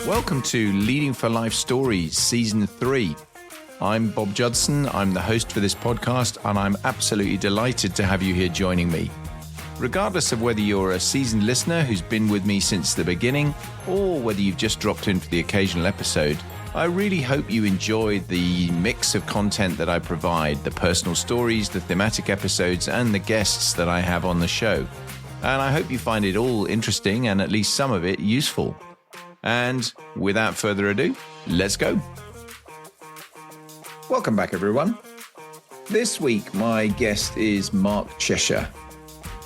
Welcome to Leading for Life Stories, Season 3. I'm Bob Judson, I'm the host for this podcast, and I'm absolutely delighted to have you here joining me. Regardless of whether you're a seasoned listener who's been with me since the beginning, or whether you've just dropped in for the occasional episode, I really hope you enjoy the mix of content that I provide, the personal stories, the thematic episodes, and the guests that I have on the show. And I hope you find it all interesting and at least some of it useful. And without further ado, let's go. Welcome back, everyone. This week, my guest is Mark Cheshire.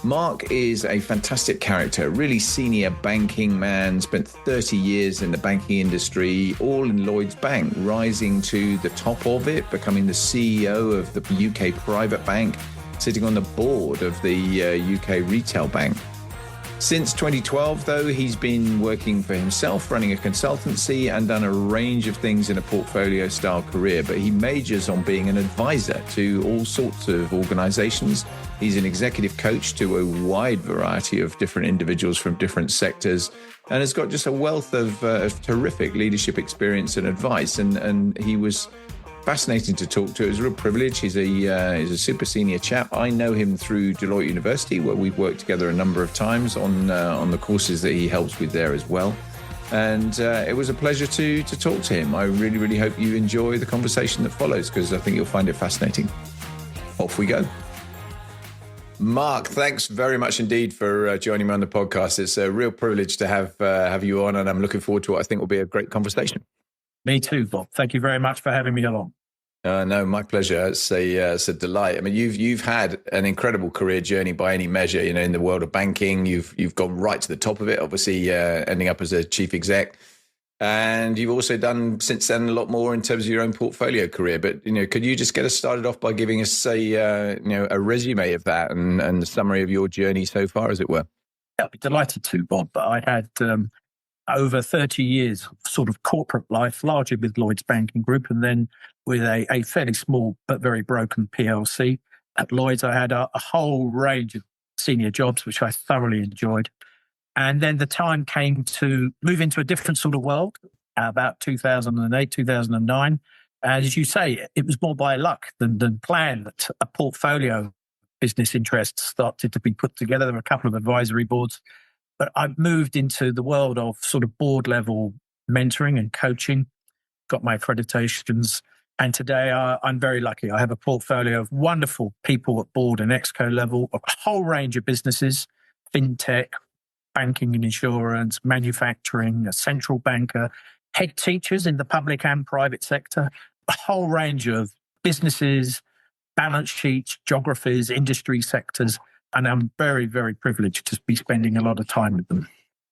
Mark is a fantastic character, really senior banking man, spent 30 years in the banking industry, all in Lloyds Bank, rising to the top of it, becoming the CEO of the UK Private Bank, sitting on the board of the UK Retail Bank. Since 2012, though, he's been working for himself, running a consultancy and done a range of things in a portfolio-style career, but he majors on being an advisor to all sorts of organizations. He's an executive coach to a wide variety of different individuals from different sectors and has got just a wealth of terrific leadership experience and advice. And he was fascinating to talk to. It was a real privilege. He's a super senior chap. I know him through Lloyds University, where we've worked together a number of times on the courses that he helps with there as well. And it was a pleasure to talk to him. I really, really hope you enjoy the conversation that follows, because I think you'll find it fascinating. Off we go. Mark, thanks very much indeed for joining me on the podcast. It's a real privilege to have you on, and I'm looking forward to what I think will be a great conversation. Me too, Bob. Thank you very much for having me along. No, my pleasure. It's a delight. I mean, you've had an incredible career journey by any measure. You know, in the world of banking, you've gone right to the top of it. Obviously, ending up as a chief exec, and you've also done since then a lot more in terms of your own portfolio career. But could you just get us started off by giving us a resume of that and the summary of your journey so far, as it were? Yeah, I'd be delighted to, Bob. But I had over 30 years of sort of corporate life, largely with Lloyds Banking Group, and then with a fairly small but very broken PLC. At Lloyds, I had a whole range of senior jobs, which I thoroughly enjoyed. And then the time came to move into a different sort of world, about 2008, 2009. And as you say, it was more by luck than planned that a portfolio business interests started to be put together. There were a couple of advisory boards. But I've moved into the world of sort of board level mentoring and coaching, got my accreditations. And today I'm very lucky. I have a portfolio of wonderful people at board and exco level, a whole range of businesses, fintech, banking and insurance, manufacturing, a central banker, head teachers in the public and private sector, a whole range of businesses, balance sheets, geographies, industry sectors. And I'm very, very privileged to be spending a lot of time with them.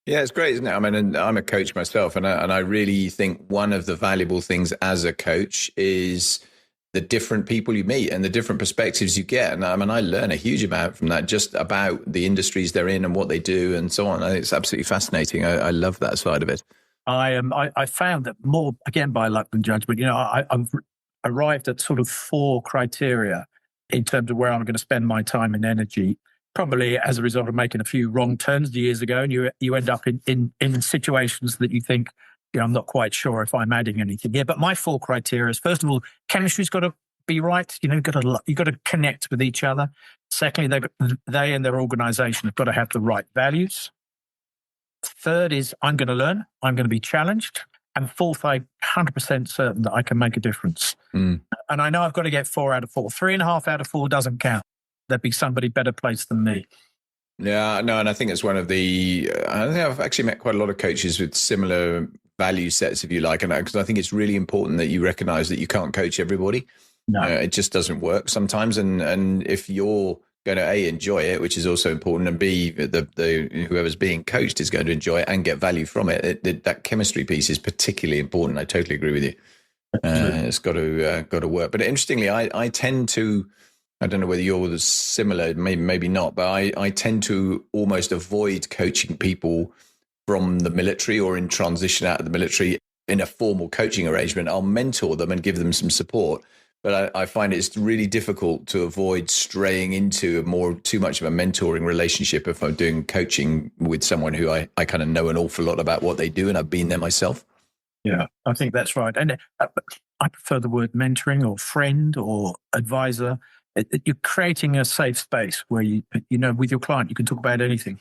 Yeah, it's great, isn't it? I mean, and I'm a coach myself, and I really think one of the valuable things as a coach is the different people you meet and the different perspectives you get. And I mean, I learn a huge amount from that, just about the industries they're in and what they do and so on. I think it's absolutely fascinating. I love that side of it. I found that more, again, by luck than judgment, I've arrived at sort of 4 criteria in terms of where I'm going to spend my time and energy, probably as a result of making a few wrong turns years ago. And you end up in situations that you think, I'm not quite sure if I'm adding anything here. But my 4 criteria is, first of all, chemistry's got to be right. You've got to connect with each other. Secondly, they and their organization have got to have the right values. Third is, I'm going to learn. I'm going to be challenged. And fourth, I'm 100% certain that I can make a difference. And I know I've got to get 4 out of 4. 3.5 out of 4 doesn't count. There'd be somebody better placed than me. Yeah, no, and I think it's one of the, I think I've actually met quite a lot of coaches with similar value sets, if you like, and because I think it's really important that you recognize that you can't coach everybody. No. It just doesn't work sometimes. And if you're going to A, enjoy it, which is also important, and B, the whoever's being coached is going to enjoy it and get value from it, that chemistry piece is particularly important. I totally agree with you. It's got to work. But interestingly, I tend to, I don't know whether you're similar, maybe not, but I tend to almost avoid coaching people from the military or in transition out of the military in a formal coaching arrangement. I'll mentor them and give them some support, But I find it's really difficult to avoid straying into too much of a mentoring relationship if I'm doing coaching with someone who I kind of know an awful lot about what they do, and I've been there myself. Yeah, I think that's right. And I prefer the word mentoring or friend or advisor. You're creating a safe space where with your client, you can talk about anything.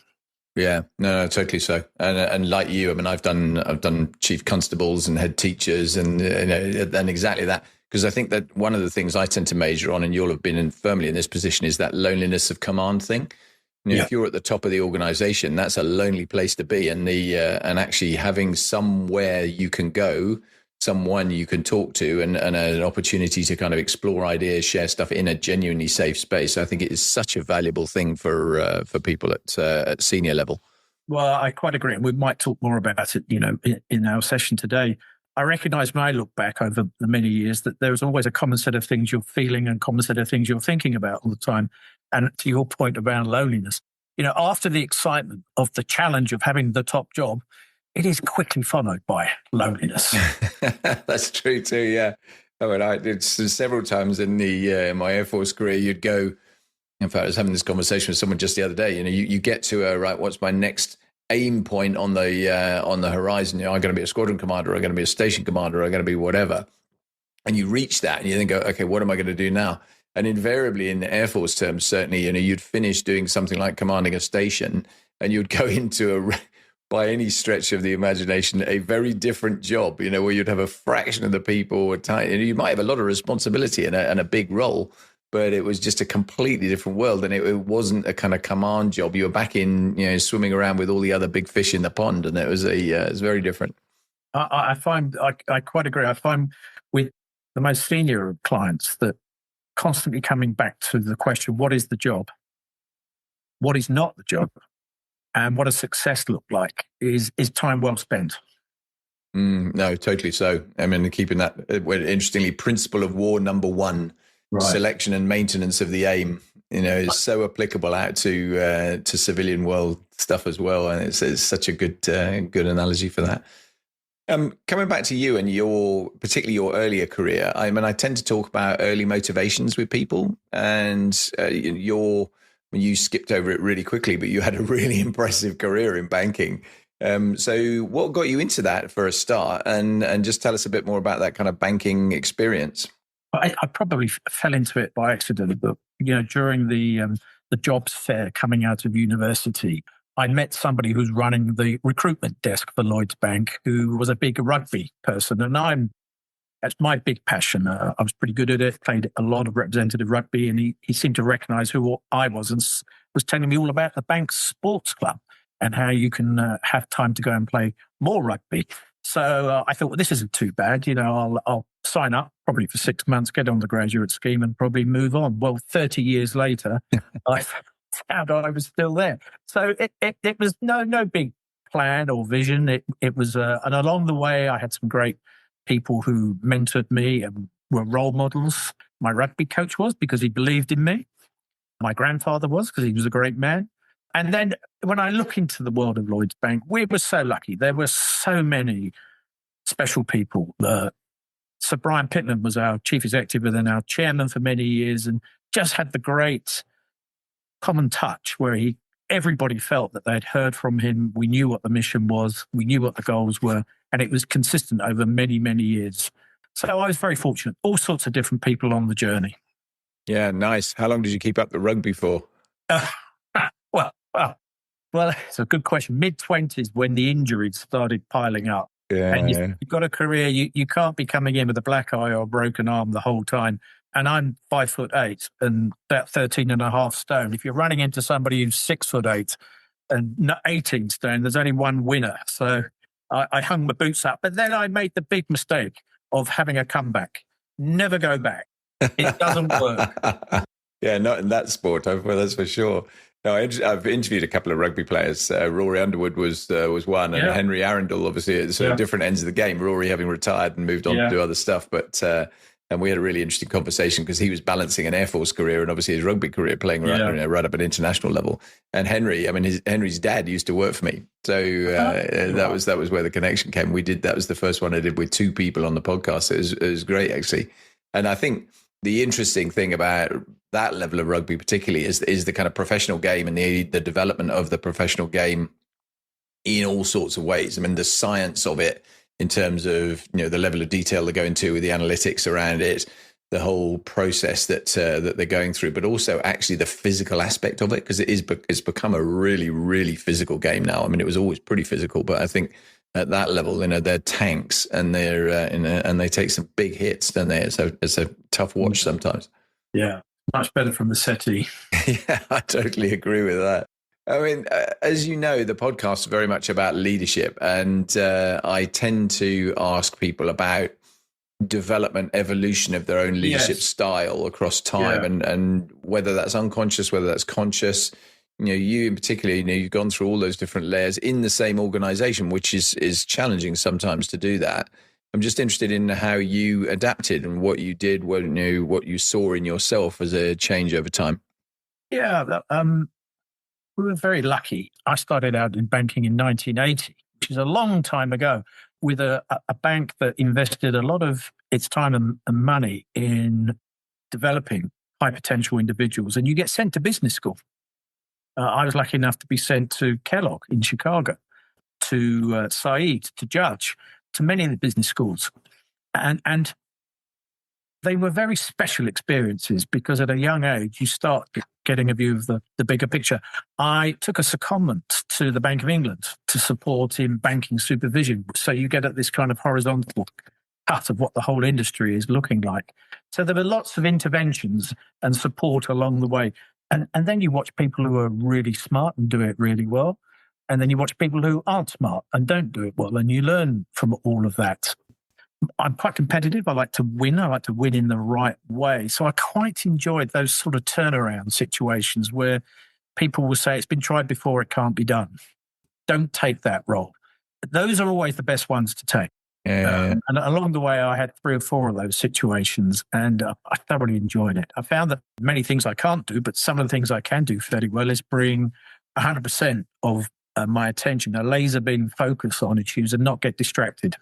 Yeah, no, totally so. And like you, I mean, I've done chief constables and head teachers and exactly that. Because I think that one of the things I tend to major on, and you'll have been firmly in this position, is that loneliness of command thing. If you're at the top of the organization, that's a lonely place to be. And and actually having somewhere you can go, someone you can talk to, and an opportunity to kind of explore ideas, share stuff in a genuinely safe space. I think it is such a valuable thing for people at senior level. Well, I quite agree. And we might talk more about it, in our session today. I recognize when I look back over the many years that there's always a common set of things you're feeling and common set of things you're thinking about all the time. And to your point around loneliness, after the excitement of the challenge of having the top job, it is quickly followed by loneliness. That's true too. Yeah. I mean, I did several times in my Air Force career, you'd go, in fact, I was having this conversation with someone just the other day, you get to right, what's my next aim point on the horizon? I'm going to be a squadron commander, I'm going to be a station commander, I'm going to be whatever. And you reach that and you then go, okay, what am I going to do now? And invariably in the Air Force terms, certainly, you'd finish doing something like commanding a station and you'd go into by any stretch of the imagination, a very different job, where you'd have a fraction of the people, you might have a lot of responsibility and a big role, but it was just a completely different world. And it wasn't a kind of command job. You were back in, swimming around with all the other big fish in the pond. And it was very different. I find, I quite agree. I find with the most senior clients that constantly coming back to the question, what is the job? What is not the job? And what does success look like is time well spent. No, totally so. I mean, keeping that, interestingly, principle of war number one, right. Selection and maintenance of the aim, is so applicable out to civilian world stuff as well. And it's such a good analogy for that. Coming back to you and particularly your earlier career, I mean, I tend to talk about early motivations with people, and you skipped over it really quickly, but you had a really impressive career in banking. So what got you into that for a start? And just tell us a bit more about that kind of banking experience. I probably fell into it by accident, but during the jobs fair coming out of university, I met somebody who's running the recruitment desk for Lloyds Bank, who was a big rugby person, and that's my big passion. I was pretty good at it, played a lot of representative rugby, and he seemed to recognise who I was and was telling me all about the bank's sports club and how you can have time to go and play more rugby. So I thought, well, this isn't too bad. I'll sign up probably for 6 months, get on the graduate scheme and probably move on. Well, 30 years later, I found I was still there. So it was no big plan or vision. It was, and along the way, I had some great people who mentored me and were role models. My rugby coach was, because he believed in me. My grandfather was, because he was a great man. And then when I look into the world of Lloyds Bank, we were so lucky. There were so many special people. Sir Brian Pitman was our chief executive and then our chairman for many years, and just had the great common touch where everybody felt that they'd heard from him. We knew what the mission was. We knew what the goals were. And it was consistent over many, many years. So I was very fortunate. All sorts of different people on the journey. Yeah, nice. How long did you keep up the rugby for? Well, it's a good question. Mid-20s when the injuries started piling up. Yeah, and you've got a career, you can't be coming in with a black eye or a broken arm the whole time. And I'm 5'8" and about 13 and a half stone. If you're running into somebody who's 6'8" and 18 stone, there's only one winner. So I hung my boots up. But then I made the big mistake of having a comeback. Never go back. It doesn't work. Yeah, not in that sport, well, that's for sure. No, I've interviewed a couple of rugby players. Rory Underwood was one, and Henry Arundel, obviously, at sort of different ends of the game. Rory having retired and moved on to do other stuff, but and we had a really interesting conversation because he was balancing an Air Force career and obviously his rugby career, playing right up at international level. And Henry, I mean, Henry's dad used to work for me, so that was where the connection came. That was the first one I did with two people on the podcast. It was great, actually, and I think the interesting thing about that level of rugby particularly is the kind of professional game and the development of the professional game in all sorts of ways. I mean, the science of it in terms of, the level of detail they go into with the analytics around it, the whole process that they're going through, but also actually the physical aspect of it, because it's become a really, really physical game now. I mean, it was always pretty physical, but I think at that level, they're tanks and and they take some big hits, don't they? It's a tough watch sometimes. Yeah, much better from the settee. Yeah, I totally agree with that. I mean, as you know, the podcast is very much about leadership, and I tend to ask people about development, evolution of their own leadership style across time, and whether that's unconscious, whether that's conscious. You in particular, you've gone through all those different layers in the same organization, which is challenging sometimes to do that. I'm just interested in how you adapted and what you did, what you saw in yourself as a change over time. Yeah, we were very lucky. I started out in banking in 1980, which is a long time ago, with a bank that invested a lot of its time and money in developing high potential individuals. And you get sent to business school. I was lucky enough to be sent to Kellogg in Chicago, to Said, to Judge, to many of the business schools. And they were very special experiences because at a young age, you start getting a view of the bigger picture. I took a secondment to the Bank of England to support in banking supervision. So you get at this kind of horizontal cut of what the whole industry is looking like. So there were lots of interventions and support along the way. And then you watch people who are really smart and do it really well. And then you watch people who aren't smart and don't do it well. And you learn from all of that. I'm quite competitive. I like to win. I like to win in the right way. So I quite enjoyed those sort of turnaround situations where people will say, it's been tried before, it can't be done. Don't take that role. Those are always the best ones to take. And along the way, I had 3 or 4 of those situations, and I thoroughly enjoyed it. I found that many things I can't do, but some of the things I can do fairly well is bring 100% of my attention, a laser beam focus on issues and not get distracted.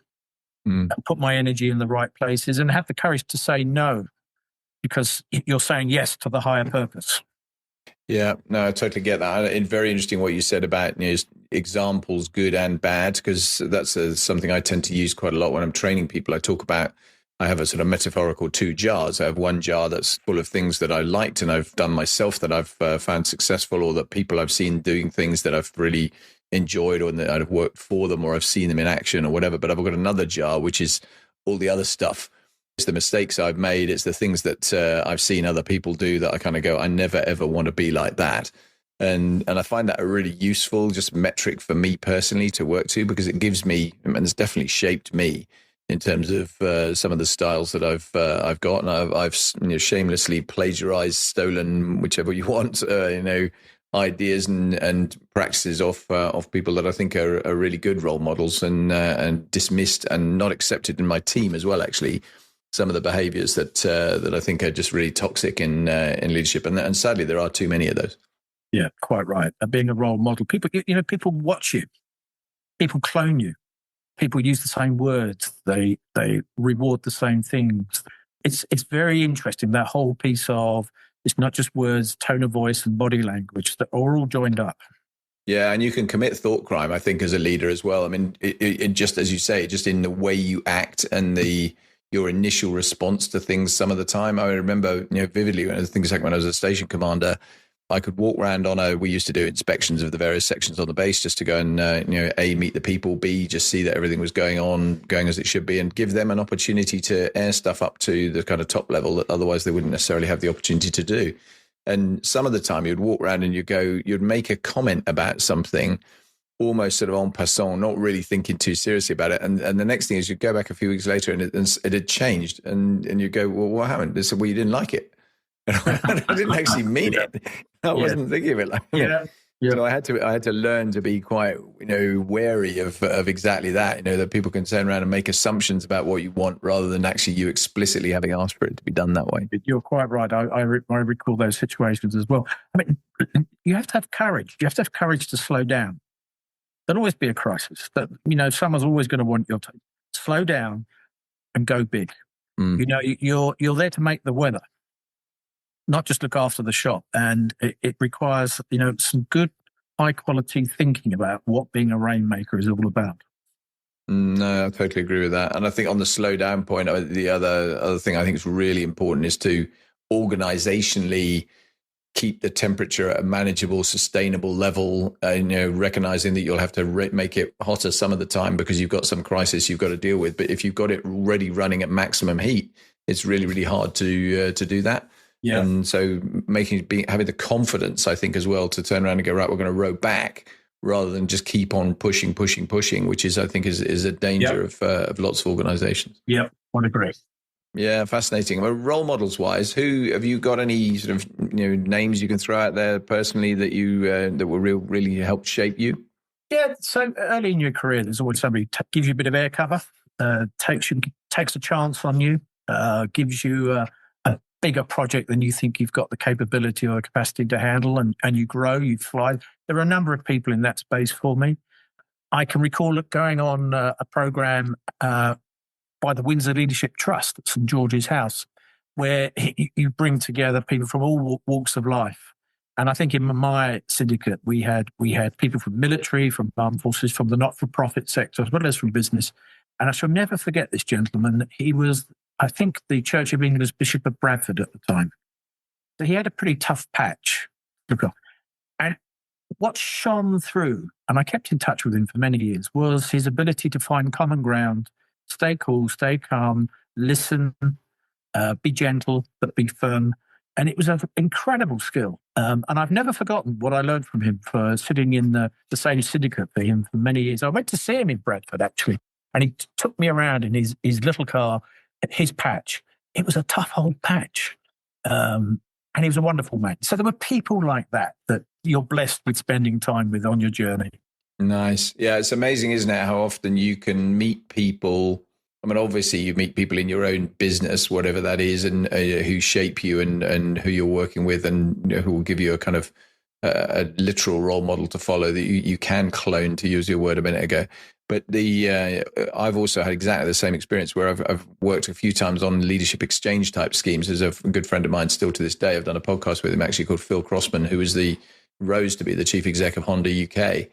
And put my energy in the right places and have the courage to say no, because you're saying yes to the higher purpose. Yeah, no, I totally get that. It's very interesting what you said about examples, good and bad, because that's something I tend to use quite a lot when I'm training people. I have a sort of metaphorical 2 jars. I have one jar that's full of things that I liked and I've done myself that I've found successful, or that people I've seen doing things that I've really enjoyed, or that I've worked for them, or I've seen them in action or whatever. But I've got another jar, which is all the other stuff. It's the mistakes I've made. It's the things that I've seen other people do that I kind of go, I never, ever want to be like that. And I find that a really useful just metric for me personally to work to, because it gives me, and it's definitely shaped me in terms of some of the styles that I've got. And I've shamelessly plagiarized, stolen, whichever you want, ideas and practices off people that I think are really good role models, and dismissed and not accepted in my team as well, actually. Some of the behaviors that I think are just really toxic in leadership. And sadly, there are too many of those. Yeah, quite right. Being a role model, people watch you, people clone you, people use the same words, they reward the same things. It's very interesting, that whole piece of, it's not just words, tone of voice and body language that are all joined up. Yeah, and you can commit thought crime, I think, as a leader as well. I mean, it just, as you say, just in the way you act and your initial response to things some of the time. I remember, vividly, things like when I was a station commander, I could walk around we used to do inspections of the various sections on the base just to go and, A, meet the people, B, just see that everything was going as it should be, and give them an opportunity to air stuff up to the kind of top level that otherwise they wouldn't necessarily have the opportunity to do. And some of the time you'd walk around and you'd make a comment about something almost sort of en passant, not really thinking too seriously about it. And the next thing is you go back a few weeks later and it had changed. And you go, well, what happened? They said, well, you didn't like it. And I didn't actually mean it. I wasn't thinking of it like that. Yeah. So I had to learn to be quite, wary of exactly that, that people can turn around and make assumptions about what you want rather than actually you explicitly having asked for it to be done that way. You're quite right. I recall those situations as well. I mean, you have to have courage. You have to have courage to slow down. There'll always be a crisis. But, someone's always going to want your time. Slow down and go big. You're there to make the weather. not just look after the shop. And it requires, some good high quality thinking about what being a rainmaker is all about. No, I totally agree with that. And I think on the slow down point, the other thing I think is really important is to organizationally keep the temperature at a manageable, sustainable level, recognizing that you'll have to make it hotter some of the time because you've got some crisis you've got to deal with. But if you've got it already running at maximum heat, it's really, really hard to do that. Yeah. And so having the confidence, I think, as well, to turn around and go, right, we're going to row back rather than just keep on pushing, which is, I think, is a danger of lots of organizations. Yeah, I agree. Yeah, fascinating. Well, role models wise, who have you got any sort of names you can throw out there personally that you that will really help shape you? Yeah, so early in your career, there's always somebody gives you a bit of air cover, takes a chance on you, gives you a bigger project than you think you've got the capability or capacity to handle, and you grow, you fly. There are a number of people in that space for me. I can recall going on a program by the Windsor Leadership Trust at St George's House, where you bring together people from all walks of life. And I think in my syndicate, we had people from military, from armed forces, from the not-for-profit sector, as well as from business. And I shall never forget this gentleman. He was, I think, the Church of England's Bishop of Bradford at the time. So he had a pretty tough patch. And what shone through, and I kept in touch with him for many years, was his ability to find common ground, stay cool, stay calm, listen, be gentle, but be firm. And it was an incredible skill. And I've never forgotten what I learned from him for sitting in the same syndicate for him for many years. I went to see him in Bradford, actually, and he took me around in his little car, his patch. It was a tough old patch. And he was a wonderful man. So there were people like that you're blessed with spending time with on your journey. Nice. Yeah, it's amazing, isn't it, how often you can meet people. I mean, obviously you meet people in your own business, whatever that is, and who shape you and who you're working with, and who will give you a kind of a literal role model to follow that you can clone, to use your word a minute ago. But I've also had exactly the same experience where I've worked a few times on leadership exchange type schemes. There's a good friend of mine still to this day. I've done a podcast with him actually called Phil Crossman, who rose to be the chief exec of Honda UK.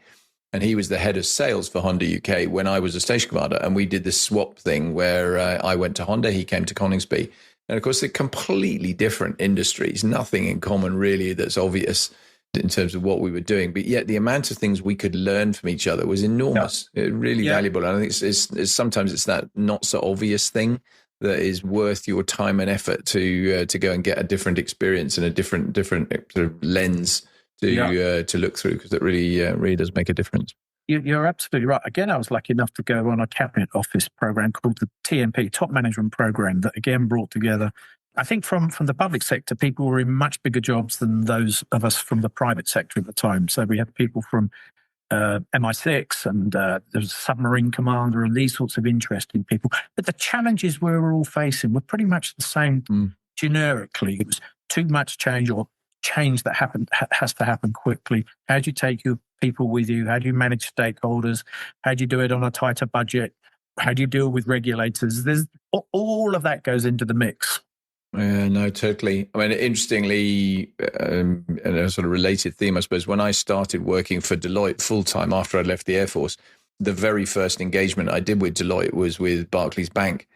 And he was the head of sales for Honda UK when I was a station commander. And we did this swap thing where I went to Honda, he came to Coningsby. And of course, they're completely different industries, nothing in common really that's obvious in terms of what we were doing. But yet the amount of things we could learn from each other was enormous, really valuable. And I think it's sometimes it's that not so obvious thing that is worth your time and effort to go and get a different experience and a different sort of lens to look through, because it really does make a difference. You're absolutely right. Again, I was lucky enough to go on a cabinet office program called the TMP, Top Management Program, that again brought together, I think from the public sector, people were in much bigger jobs than those of us from the private sector at the time. So we had people from MI6 and there was a submarine commander and these sorts of interesting people. But the challenges we were all facing were pretty much the same generically. It was too much change, or change that has to happen quickly. How do you take your people with you? How do you manage stakeholders? How do you do it on a tighter budget? How do you deal with regulators? There's all of that goes into the mix. Yeah, no, totally. I mean, interestingly, and a sort of related theme, I suppose, when I started working for Deloitte full-time after I left the Air Force, the very first engagement I did with Deloitte was with Barclays Bank.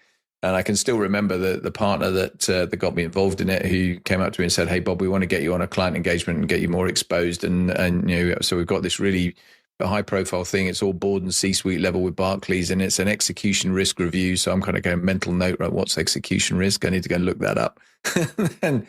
And I can still remember the partner that got me involved in it, who came up to me and said, "Hey, Bob, we want to get you on a client engagement and get you more exposed." And so we've got this really high profile thing. It's all board and C-suite level with Barclays, and it's an execution risk review. So I'm kind of going mental note, right? What's execution risk? I need to go and look that up. and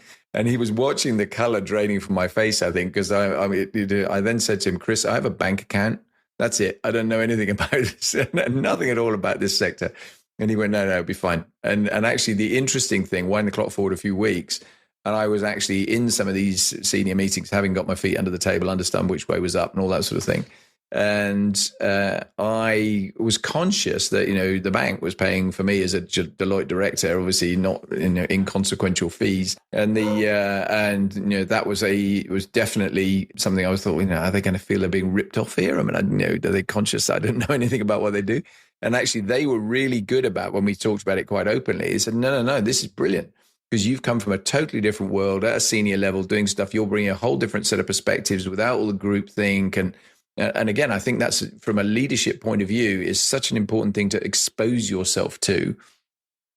he was watching the color draining from my face, I think, because I then said to him, "Chris, I have a bank account. That's it. I don't know anything about this, nothing at all about this sector." And he went, no, it'll be fine. And actually, the interesting thing, wind the clock forward a few weeks, and I was actually in some of these senior meetings, having got my feet under the table, understand which way was up and all that sort of thing. And I was conscious that, the bank was paying for me as a Deloitte director, obviously not inconsequential fees. And that was definitely something I was thought, are they going to feel they're being ripped off here? I mean, are they conscious that I don't know anything about what they do? And actually, they were really good about, when we talked about it quite openly, they said, no, this is brilliant. because you've come from a totally different world at a senior level doing stuff. You're bringing a whole different set of perspectives without all the group think. And again, I think that's, from a leadership point of view, is such an important thing to expose yourself to,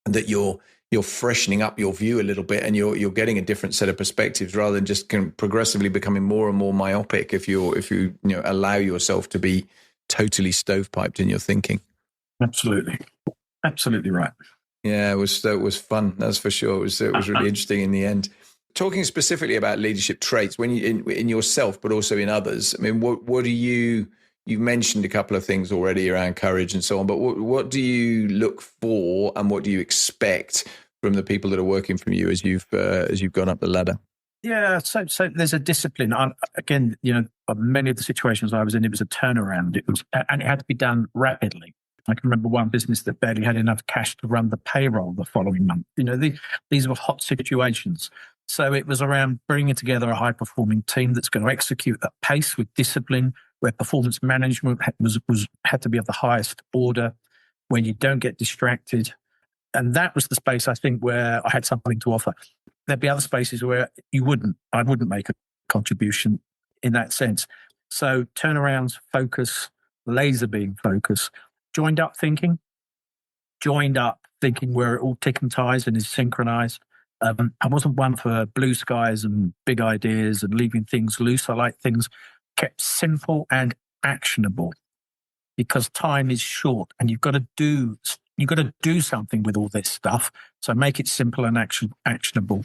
that you're freshening up your view a little bit, and you're getting a different set of perspectives rather than just kind of progressively becoming more and more myopic if you allow yourself to be totally stovepiped in your thinking. Absolutely right. Yeah, it was fun. That's for sure. It was really interesting in the end. Talking specifically about leadership traits, when you in yourself, but also in others. I mean, what do you've mentioned a couple of things already around courage and so on, but what do you look for, and what do you expect from the people that are working from you as you've gone up the ladder? Yeah, so there's a discipline. Again, many of the situations I was in, it was a turnaround. And it had to be done rapidly. I can remember one business that barely had enough cash to run the payroll the following month. These were hot situations. So it was around bringing together a high-performing team that's going to execute at pace with discipline, where performance management had to be of the highest order, when you don't get distracted. And that was the space, I think, where I had something to offer. There'd be other spaces where I wouldn't make a contribution in that sense. So turnarounds, focus, laser beam focus, joined up thinking where it all tick and ties and is synchronized. I wasn't one for blue skies and big ideas and leaving things loose. I like things kept simple and actionable, because time is short and you've got to do something with all this stuff. So make it simple and actionable.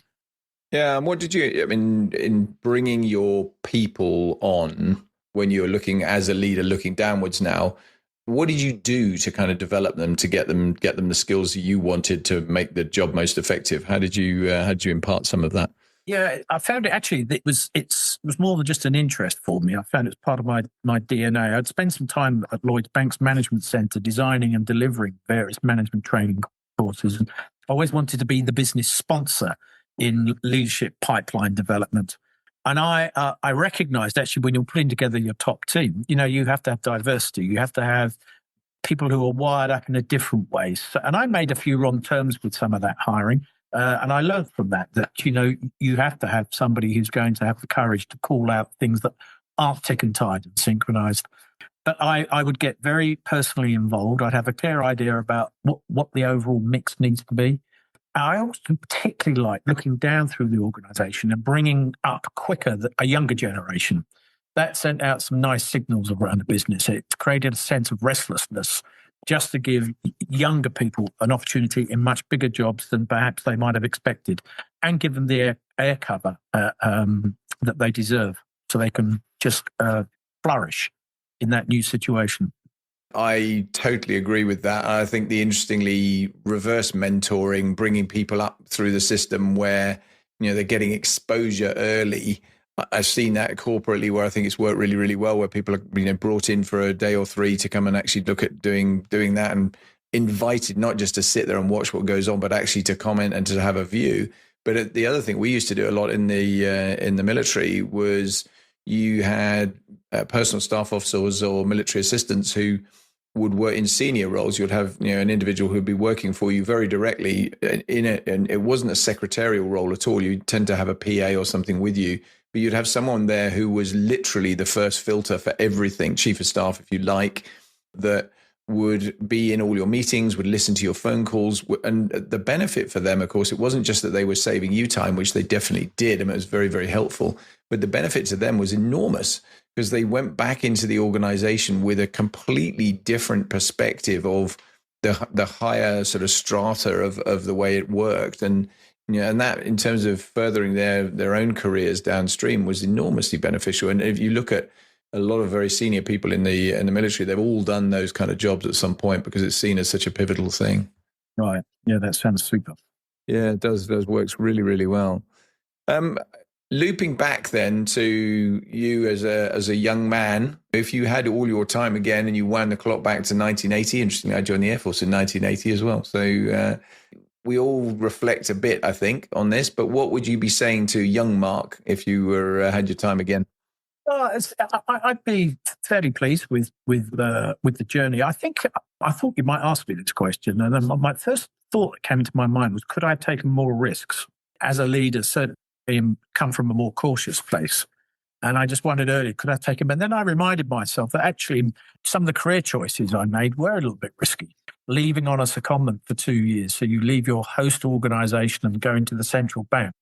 Yeah. And what did you, in bringing your people on, when you were looking as a leader, looking downwards now, what did you do to kind of develop them, to get them the skills you wanted to make the job most effective? How did you impart some of that? Yeah, I found it actually, it was more than just an interest for me. I found it was part of my DNA. I'd spent some time at Lloyds Bank's Management Centre designing and delivering various management training courses. And I always wanted to be the business sponsor in leadership pipeline development. And I recognized, actually, when you're putting together your top team, you have to have diversity. You have to have people who are wired up in a different way. So, and I made a few wrong terms with some of that hiring. And I learned from that you have to have somebody who's going to have the courage to call out things that aren't tick and tied and synchronized. But I would get very personally involved. I'd have a clear idea about what the overall mix needs to be. I also particularly like looking down through the organization and bringing up quicker a younger generation. That sent out some nice signals around the business. It created a sense of restlessness, just to give younger people an opportunity in much bigger jobs than perhaps they might have expected, and give them the air cover that they deserve, so they can just flourish in that new situation. I totally agree with that. I think the interestingly reverse mentoring, bringing people up through the system where they're getting exposure early. I've seen that corporately, where I think it's worked really, really well, where people are brought in for a day or three to come and actually look at doing that, and invited not just to sit there and watch what goes on, but actually to comment and to have a view. But the other thing we used to do a lot in the military was, you had personal staff officers or military assistants who would work in senior roles. You'd have an individual who'd be working for you very directly in it, and it wasn't a secretarial role at all. You tend to have a PA or something with you, but you'd have someone there who was literally the first filter for everything, chief of staff, if you like, that would be in all your meetings, would listen to your phone calls. And the benefit for them, of course, it wasn't just that they were saving you time, which they definitely did, and it was very, very helpful, but the benefit to them was enormous, because they went back into the organization with a completely different perspective of the higher sort of strata of the way it worked. And and that, in terms of furthering their own careers downstream, was enormously beneficial. And if you look at a lot of very senior people in the military, they've all done those kind of jobs at some point, because it's seen as such a pivotal thing. Right. Yeah, that sounds super. Yeah, it does. It works really, really well. Looping back then to you as a young man, if you had all your time again and you wound the clock back to 1980, interestingly, I joined the Air Force in 1980 as well. So we all reflect a bit, I think, on this. But what would you be saying to young Mark if you had your time again? I'd be fairly pleased with the journey. I thought you might ask me this question, and then my first thought that came into my mind was, could I have taken more risks? as a leader, certainly come from a more cautious place. And I just wondered earlier, could I take him? And then I reminded myself that actually some of the career choices I made were a little bit risky. Leaving on a secondment for 2 years. So you leave your host organisation and go into the central bank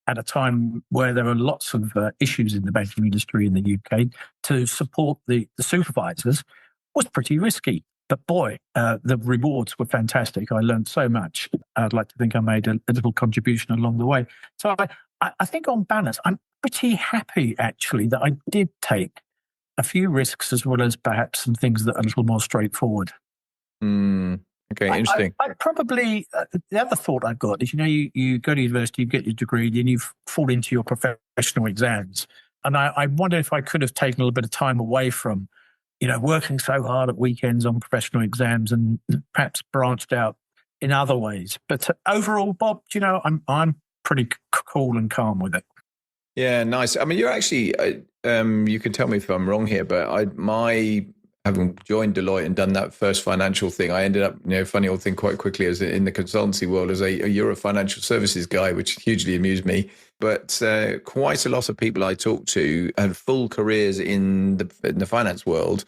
at a time where there are lots of issues in the banking industry in the UK to support the supervisors was pretty risky. But boy, the rewards were fantastic. I learned so much. I'd like to think I made a little contribution along the way. So I think on balance, I'm pretty happy actually that I did take a few risks as well as perhaps some things that are a little more straightforward. Okay, interesting. I probably, the other thought I've got is, you go to university, you get your degree, then you fall into your professional exams. And I wonder if I could have taken a little bit of time away from, working so hard at weekends on professional exams and perhaps branched out in other ways. But overall, Bob, I'm pretty cool and calm with it. Yeah, nice. I mean, you're actually, you can tell me if I'm wrong here, but having joined Deloitte and done that first financial thing, I ended up, funny old thing quite quickly as in the consultancy world as a Euro financial services guy, which hugely amused me. But quite a lot of people I talked to had full careers in the finance world,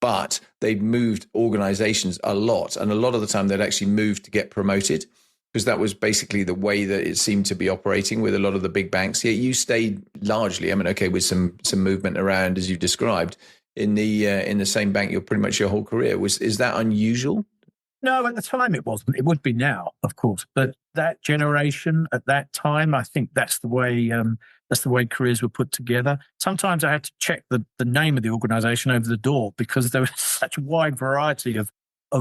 but they'd moved organizations a lot. And a lot of the time they'd actually moved to get promoted, because that was basically the way that it seemed to be operating with a lot of the big banks. Yeah, you stayed largely, with some movement around, as you described, in the same bank you're pretty much your whole career. Is that unusual? No, at the time it wasn't. It would be now, of course. But that generation at that time, I think that's the way careers were put together. Sometimes I had to check the name of the organisation over the door because there was such a wide variety of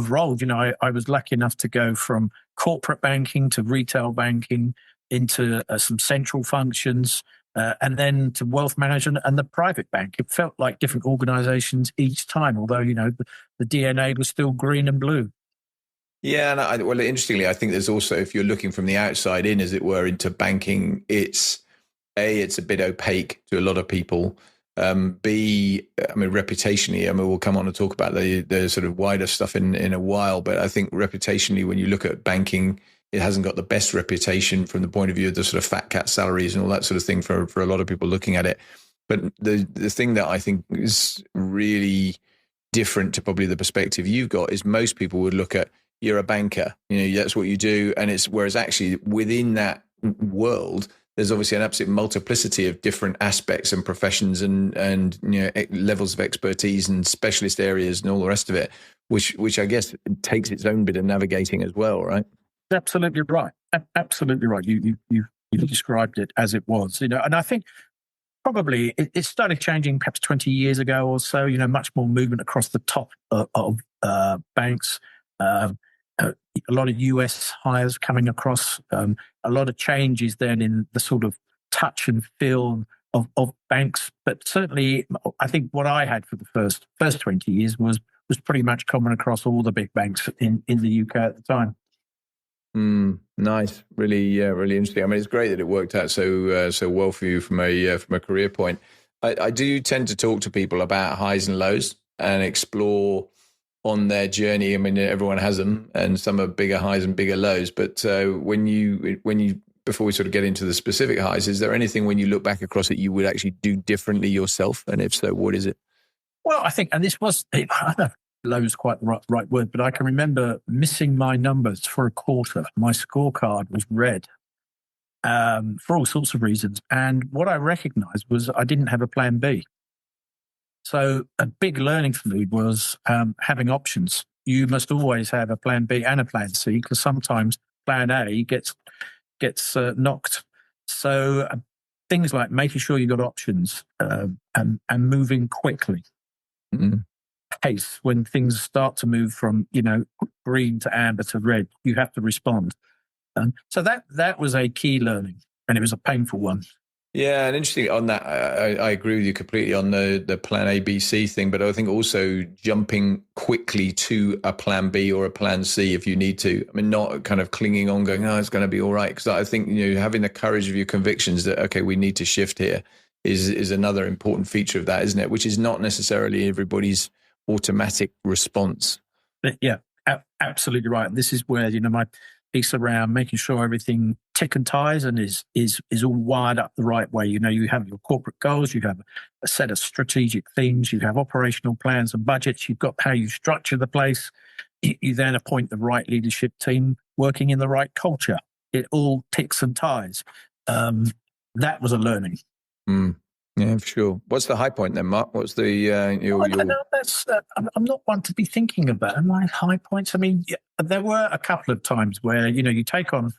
roles. I was lucky enough to go from corporate banking to retail banking into some central functions, and then to wealth management and the private bank. It felt like different organisations each time, although, the DNA was still green and blue. Yeah, and interestingly, I think there's also, if you're looking from the outside in, as it were, into banking, it's a bit opaque to a lot of people. B, reputationally, we'll come on and talk about the sort of wider stuff in a while, but I think reputationally, when you look at banking, it hasn't got the best reputation from the point of view of the sort of fat cat salaries and all that sort of thing for a lot of people looking at it. But the thing that I think is really different to probably the perspective you've got is most people would look at, you're a banker, that's what you do. And whereas actually within that world, there's obviously an absolute multiplicity of different aspects and professions and levels of expertise and specialist areas and all the rest of it, which I guess takes its own bit of navigating as well, right? Absolutely right. Absolutely right. You described it as it was, and I think probably it started changing perhaps 20 years ago or so, much more movement across the top of banks. A lot of US hires coming across, a lot of changes then in the sort of touch and feel of banks. But certainly, I think what I had for the first 20 years was pretty much common across all the big banks in the UK at the time. Nice, really interesting. It's great that it worked out so well for you from a career point. I do tend to talk to people about highs and lows and explore on their journey. Everyone has them, and some are bigger highs and bigger lows. But when you before we sort of get into the specific highs, is there anything when you look back across it you would actually do differently yourself? And if so, what is it? Well, I think, and this was, I don't know if low is quite the right word, but I can remember missing my numbers for a quarter. My scorecard was red for all sorts of reasons. And what I recognized was I didn't have a plan B. So a big learning for me was having options. You must always have a plan B and a plan C, because sometimes plan A gets knocked. So things like making sure you've got options and moving quickly. Mm-hmm. Pace, when things start to move from green to amber to red, you have to respond. So that was a key learning, and it was a painful one. Yeah, and interesting on that, I agree with you completely on the plan A, B, C thing, but I think also jumping quickly to a plan B or a plan C if you need to. Not kind of clinging on going, it's going to be all right. Because I think, having the courage of your convictions that, okay, we need to shift here is another important feature of that, isn't it? Which is not necessarily everybody's automatic response. Yeah, absolutely right. And this is where, piece around making sure everything tick and ties and is all wired up the right way. You know, you have your corporate goals, you have a set of strategic things, you have operational plans and budgets, you've got how you structure the place. You then appoint the right leadership team working in the right culture. It all ticks and ties. That was a learning. Mm. Yeah, for sure. What's the high point then, Mark? What's the your? That's I'm not one to be thinking about my high points. I mean, there were a couple of times where you take on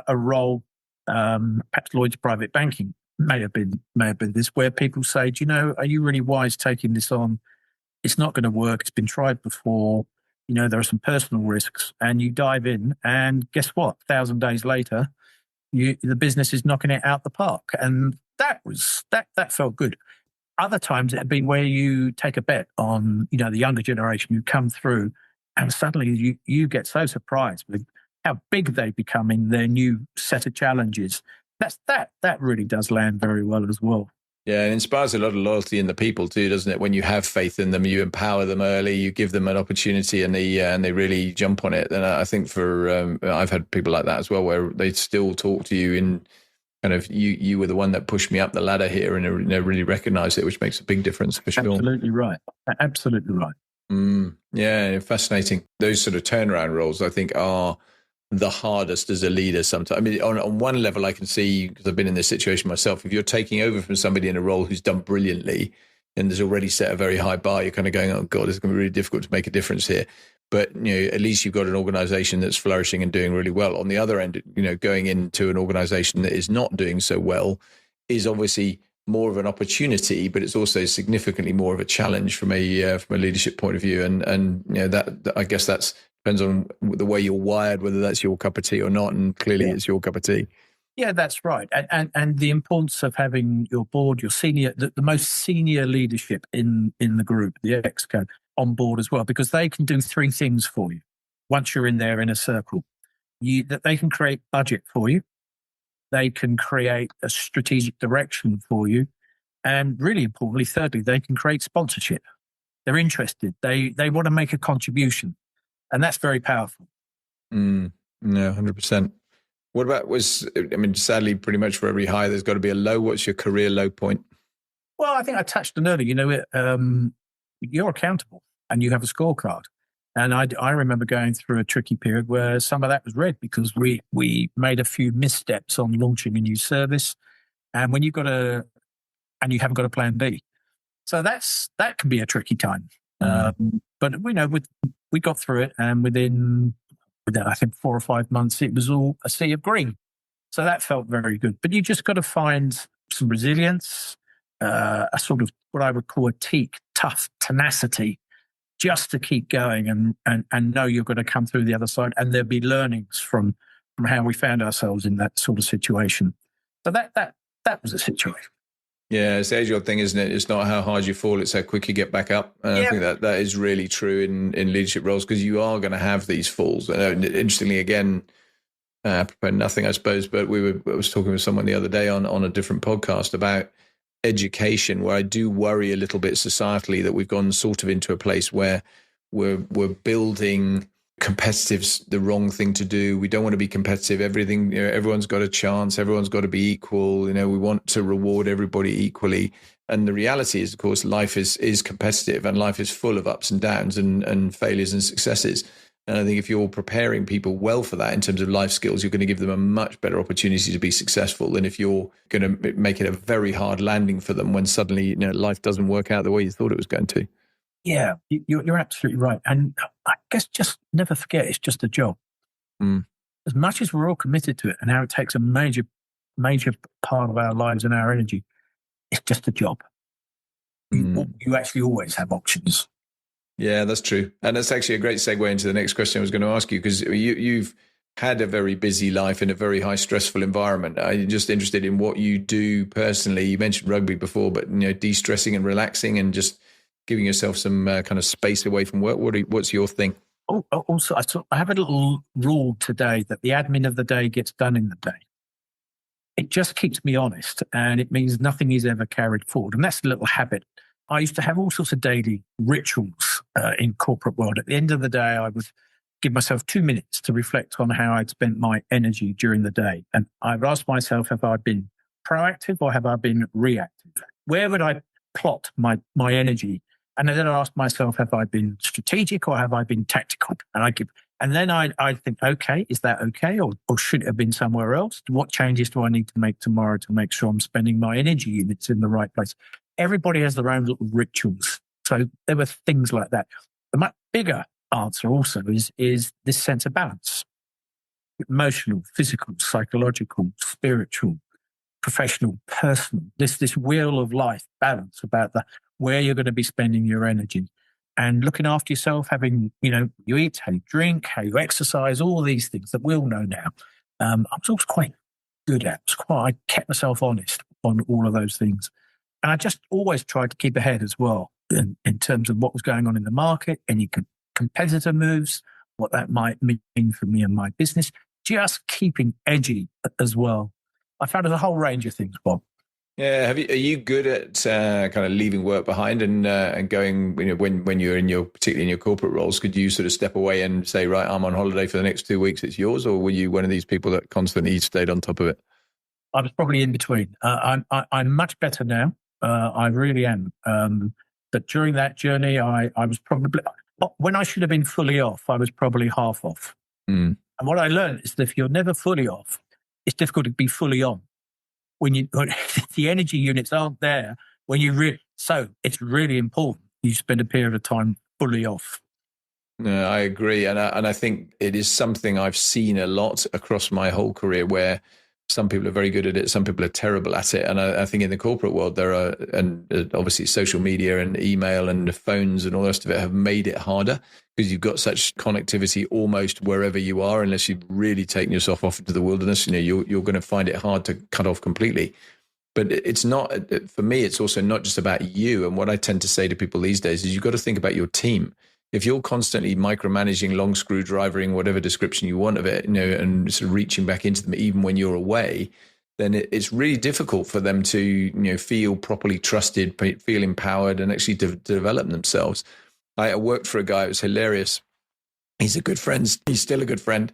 a role, perhaps Lloyds Private Banking may have been this, where people say, are you really wise taking this on? It's not going to work. It's been tried before. There are some personal risks, and you dive in, and guess what? 1,000 days later, the business is knocking it out the park, and that felt good. Other times it'd been where you take a bet on the younger generation who come through, and suddenly you get so surprised with how big they become in their new set of challenges. That really does land very well as well. Yeah, it inspires a lot of loyalty in the people too, doesn't it? When you have faith in them, you empower them early, you give them an opportunity, and they really jump on it. And I think I've had people like that as well, where they still talk to you in kind of you were the one that pushed me up the ladder here, and they really recognise it, which makes a big difference for sure. Absolutely right. Absolutely right. Yeah, fascinating. Those sort of turnaround roles, I think, are the hardest as a leader sometimes. I mean, on one level, I can see, because I've been in this situation myself, if you're taking over from somebody in a role who's done brilliantly and there's already set a very high bar, you're kind of going, oh God, it's going to be really difficult to make a difference here. But, at least you've got an organization that's flourishing and doing really well. On the other end, going into an organization that is not doing so well is obviously more of an opportunity, but it's also significantly more of a challenge from a leadership point of view. And that I guess that's depends on the way you're wired, whether that's your cup of tea or not. And clearly it's your cup of tea. Yeah, that's right. And the importance of having your board, your senior, the most senior leadership in the group, the ExCo, on board as well, because they can do three things for you once you're in their inner circle. That they can create budget for you. They can create a strategic direction for you. And really importantly, thirdly, they can create sponsorship. They're interested. They want to make a contribution. And that's very powerful. No, 100%. What about sadly, pretty much for every high, there's got to be a low. What's your career low point? Well, I think I touched on earlier, you're accountable and you have a scorecard. And I remember going through a tricky period where some of that was red because we made a few missteps on launching a new service. And when you haven't got a plan B. So that can be a tricky time. But we got through it, and within I think 4 or 5 months, it was all a sea of green. So that felt very good. But you just got to find some resilience, a sort of what I would call a tough tenacity, just to keep going and know you're going to come through the other side. And there'll be learnings from how we found ourselves in that sort of situation. So that was a situation. Yeah, it's the age-old thing, isn't it? It's not how hard you fall, it's how quick you get back up. And I think that is really true in leadership roles, because you are going to have these falls. And interestingly, again, apropos nothing, I suppose, but I was talking with someone the other day on a different podcast about education, where I do worry a little bit societally that we've gone sort of into a place where we're building competitive's the wrong thing to do. We don't want to be competitive. Everything, everyone's got a chance. Everyone's got to be equal. We want to reward everybody equally. And the reality is, of course, life is competitive, and life is full of ups and downs and failures and successes. And I think if you're preparing people well for that in terms of life skills, you're going to give them a much better opportunity to be successful than if you're going to make it a very hard landing for them when suddenly life doesn't work out the way you thought it was going to. Yeah, you're absolutely right. And I guess just never forget, it's just a job. As much as we're all committed to it and how it takes a major part of our lives and our energy, it's just a job. You actually always have options. Yeah, that's true. And that's actually a great segue into the next question I was going to ask you, because you've had a very busy life in a very high stressful environment. I'm just interested in what you do personally. You mentioned rugby before, but de-stressing and relaxing and just giving yourself some kind of space away from work. What's your thing? Also, I have a little rule today that the admin of the day gets done in the day. It just keeps me honest, and it means nothing is ever carried forward. And that's a little habit. I used to have all sorts of daily rituals in corporate world. At the end of the day, I would give myself 2 minutes to reflect on how I'd spent my energy during the day. And I've asked myself, have I been proactive or have I been reactive? Where would I plot my energy? And then I ask myself, have I been strategic or have I been tactical? And then I think, okay, is that okay? Or should it have been somewhere else? What changes do I need to make tomorrow to make sure I'm spending my energy units in the right place? Everybody has their own little rituals. So there were things like that. The much bigger answer also is this sense of balance: emotional, physical, psychological, spiritual, professional, personal. This wheel of life balance about where you're going to be spending your energy, and looking after yourself, having, you eat, how you drink, how you exercise, all these things that we all know now. I was always quite good at. I kept myself honest on all of those things, and I just always tried to keep ahead as well in terms of what was going on in the market, any competitor moves, what that might mean for me and my business, just keeping edgy as well. I found there's a whole range of things, Bob. Yeah, are you good at kind of leaving work behind and going, when you're particularly in your corporate roles, could you sort of step away and say, right, I'm on holiday for the next 2 weeks, it's yours, or were you one of these people that constantly stayed on top of it? I was probably in between. I'm much better now. I really am. But during that journey, I was probably, when I should have been fully off, I was probably half off. And what I learned is that if you're never fully off, it's difficult to be fully on. When the energy units aren't there, so it's really important you spend a period of time fully off. No, I agree, and I think it is something I've seen a lot across my whole career, where some people are very good at it, some people are terrible at it, and I think in the corporate world there are, and obviously social media and email and phones and all the rest of it have made it harder, because you've got such connectivity almost wherever you are, unless you've really taken yourself off into the wilderness. You're going to find it hard to cut off completely. But it's not, for me, it's also not just about you. And what I tend to say to people these days is you've got to think about your team. If you're constantly micromanaging, long screwdrivering, whatever description you want of it, and sort of reaching back into them even when you're away, then it's really difficult for them to, feel properly trusted, feel empowered, and actually develop themselves. I worked for a guy who was hilarious. He's a good friend. He's still a good friend.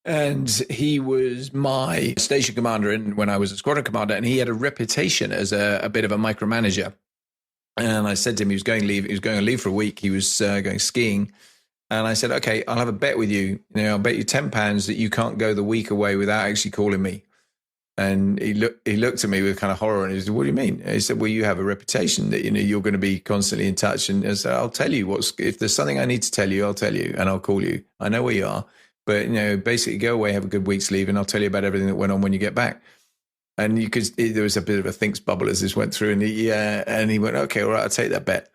And he was my station commander when I was a squadron commander, and he had a reputation as a bit of a micromanager. And I said to him, he was going on leave for a week. He was going skiing. And I said, okay, I'll have a bet with you. I'll bet you £10 that you can't go the week away without actually calling me. And he looked at me with kind of horror, and he said, what do you mean? And he said, well, you have a reputation that, you're going to be constantly in touch. And I said, I'll tell you if there's something I need to tell you, I'll tell you, and I'll call you. I know where you are, but, basically go away, have a good week's leave, and I'll tell you about everything that went on when you get back. And there was a bit of a thinks bubble as this went through, and he went, okay, all right, I'll take that bet.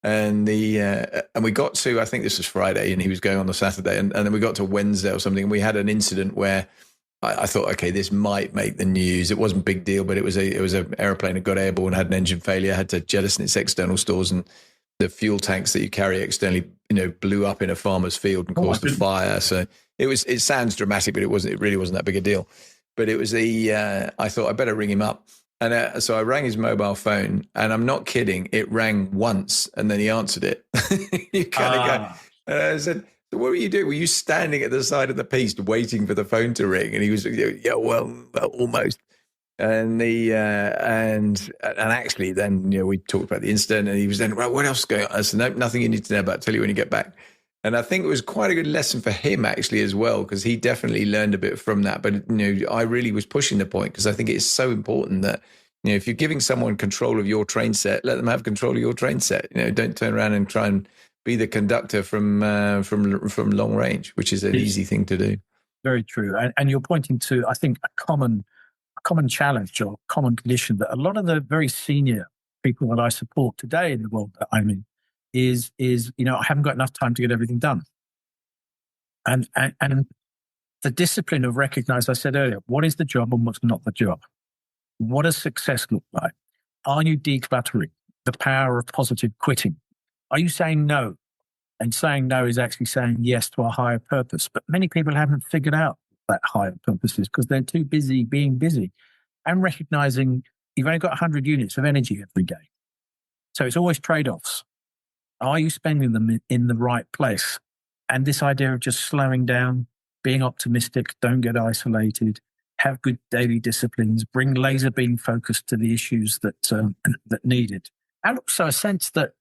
And and we got to, I think this was Friday, and he was going on the Saturday, and then we got to Wednesday or something, and we had an incident where I thought, okay, this might make the news. It wasn't a big deal, but it was an airplane that got airborne, had an engine failure, had to jettison its external stores, and the fuel tanks that you carry externally, blew up in a farmer's field and caused a fire. So it sounds dramatic, but it really wasn't that big a deal. But it was I thought I better ring him up. And so I rang his mobile phone, and I'm not kidding. It rang once, and then he answered it. You kind of go, and I said, so what were you doing? Were you standing at the side of the piste waiting for the phone to ring? And he was, yeah, well, almost. And and actually then, we talked about the incident, and he was then, right, what else is going on? I said, no, nothing you need to know about. I'll tell you when you get back. And I think it was quite a good lesson for him actually as well, because he definitely learned a bit from that. But, I really was pushing the point, because I think it's so important that, if you're giving someone control of your train set, let them have control of your train set. Don't turn around and try and be the conductor from long range, which is an easy thing to do. Very true. And you're pointing to, I think, a common challenge or common condition that a lot of the very senior people that I support today in the world that I'm in is I haven't got enough time to get everything done. And the discipline of recognize, I said earlier, what is the job and what's not the job? What does success look like? Are you decluttering? The power of positive quitting. Are you saying no? And saying no is actually saying yes to a higher purpose. But many people haven't figured out that higher purpose is, because they're too busy being busy, and recognizing you've only got 100 units of energy every day. So it's always trade-offs. Are you spending them in the right place? And this idea of just slowing down, being optimistic, don't get isolated, have good daily disciplines, bring laser beam focus to the issues that needed. And also a sense that,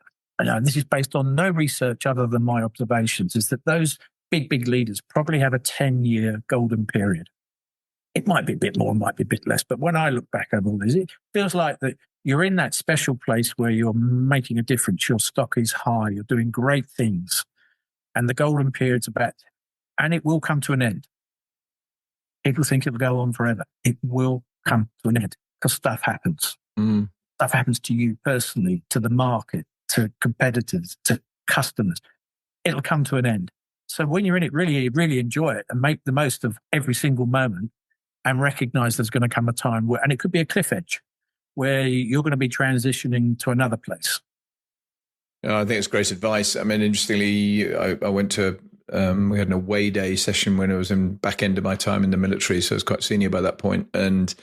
this is based on no research other than my observations, is that those big leaders probably have a 10-year golden period. It might be a bit more, might be a bit less. But when I look back over all this, it feels like that you're in that special place where you're making a difference. Your stock is high. You're doing great things. And the golden period's about, and it will come to an end. People think it'll go on forever. It will come to an end because stuff happens. Stuff happens to you personally, to the market, to competitors, to customers. It'll come to an end. So when you're in it, really, really enjoy it and make the most of every single moment and recognize there's going to come a time where, and it could be a cliff edge, where you're going to be transitioning to another place. I think it's great advice. I mean, interestingly, I went to, we had an away day session when I was in back end of my time in the military. So I was quite senior by that point. And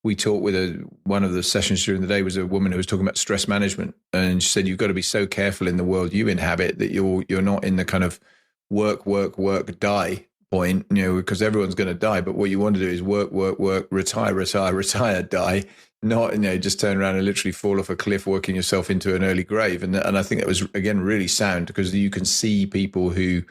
we talked with one of the sessions during the day was a woman who was talking about stress management. And she said, you've got to be so careful in the world you inhabit that you're not in the kind of work, die point, because everyone's going to die. But what you want to do is work, retire, die. Not, just turn around and literally fall off a cliff, working yourself into an early grave. And I think that was, again, really sound because you can see people who,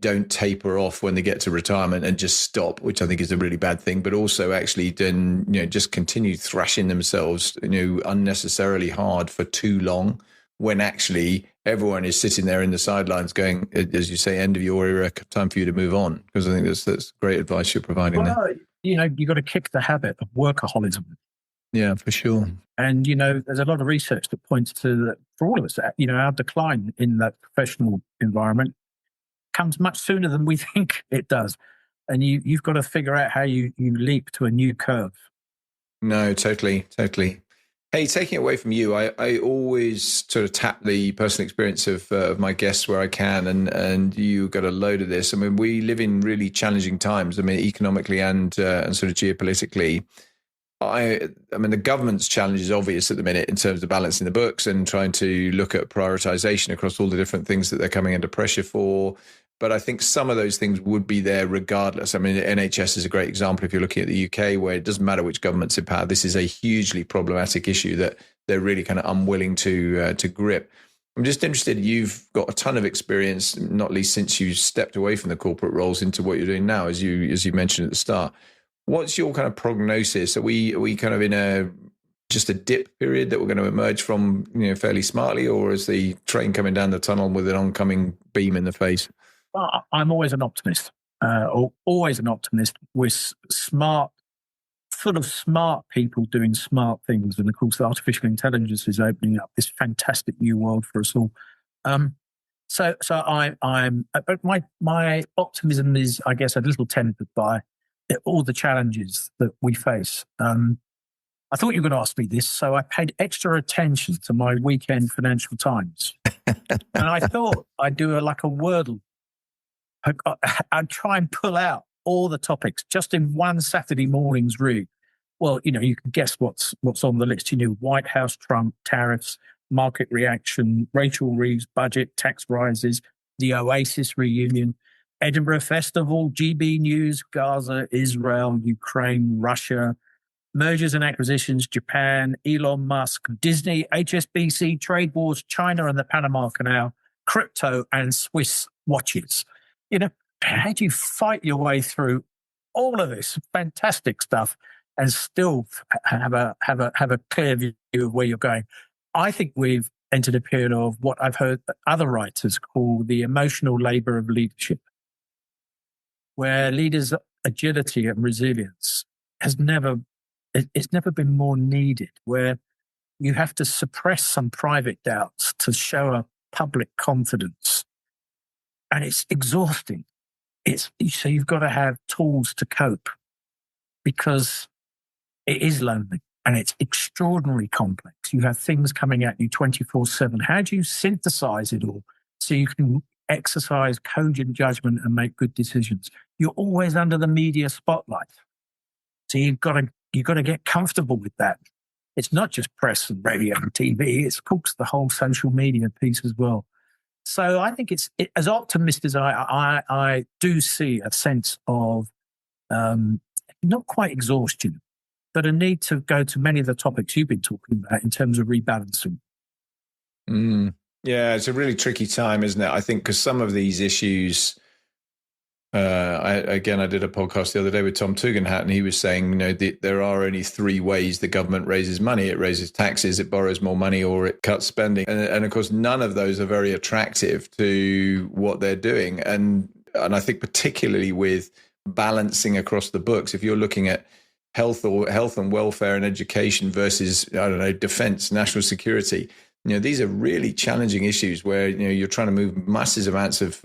don't taper off when they get to retirement and just stop, which I think is a really bad thing, but also actually then, just continue thrashing themselves, unnecessarily hard for too long when actually everyone is sitting there in the sidelines going, as you say, end of your era, time for you to move on. Because I think that's great advice you're providing there. You got to kick the habit of workaholism. Yeah, for sure. And, there's a lot of research that points to that for all of us, our decline in that professional environment comes much sooner than we think it does. And you've got to figure out how you leap to a new curve. No, totally. Hey, taking it away from you, I always sort of tap the personal experience of my guests where I can, and you got a load of this. I mean, we live in really challenging times. I mean, economically and sort of geopolitically. I mean, the government's challenge is obvious at the minute in terms of balancing the books and trying to look at prioritization across all the different things that they're coming under pressure for. But I think some of those things would be there regardless. I mean, the NHS is a great example if you're looking at the UK, where it doesn't matter which government's in power. This is a hugely problematic issue that they're really kind of unwilling to grip. I'm just interested, you've got a ton of experience, not least since you stepped away from the corporate roles into what you're doing now, as you mentioned at the start. What's your kind of prognosis? Are we kind of in just a dip period that we're going to emerge from, fairly smartly, or is the train coming down the tunnel with an oncoming beam in the face? Well, I'm always an optimist. Always an optimist. We're smart, full of smart people doing smart things, and of course, artificial intelligence is opening up this fantastic new world for us all. So I'm. But my optimism is, I guess, a little tempered by all the challenges that we face. I thought you were going to ask me this, so I paid extra attention to my weekend Financial Times. And I thought I'd do a Wordle. I'd try and pull out all the topics just in one Saturday morning's read. Well, you can guess what's on the list. White House, Trump, tariffs, market reaction, Rachel Reeves budget, tax rises, the Oasis reunion, Edinburgh Festival, GB News, Gaza, Israel, Ukraine, Russia, mergers and acquisitions, Japan, Elon Musk, Disney, HSBC, trade wars, China and the Panama Canal, crypto and Swiss watches. How do you fight your way through all of this fantastic stuff and still have a clear view of where you're going? I think we've entered a period of what I've heard other writers call the emotional labor of leadership, where leaders' agility and resilience it's never been more needed, where you have to suppress some private doubts to show a public confidence. And it's exhausting. So you've got to have tools to cope, because it is lonely and it's extraordinarily complex. You have things coming at you 24/7. How do you synthesize it all so you can exercise cogent judgment and make good decisions? You're always under the media spotlight. So you've got to get comfortable with that. It's not just press and radio and TV. It's, of course, the whole social media piece as well. So I think as optimist as I do see a sense of not quite exhaustion, but a need to go to many of the topics you've been talking about in terms of rebalancing. Yeah, it's a really tricky time, isn't it? I think because some of these issues, I did a podcast the other day with Tom Tugendhat, and he was saying, there are only three ways the government raises money. It raises taxes, it borrows more money, or it cuts spending. And of course, none of those are very attractive to what they're doing. And I think particularly with balancing across the books, if you're looking at health and welfare and education versus, defense, national security, these are really challenging issues where you're trying to move massive amounts of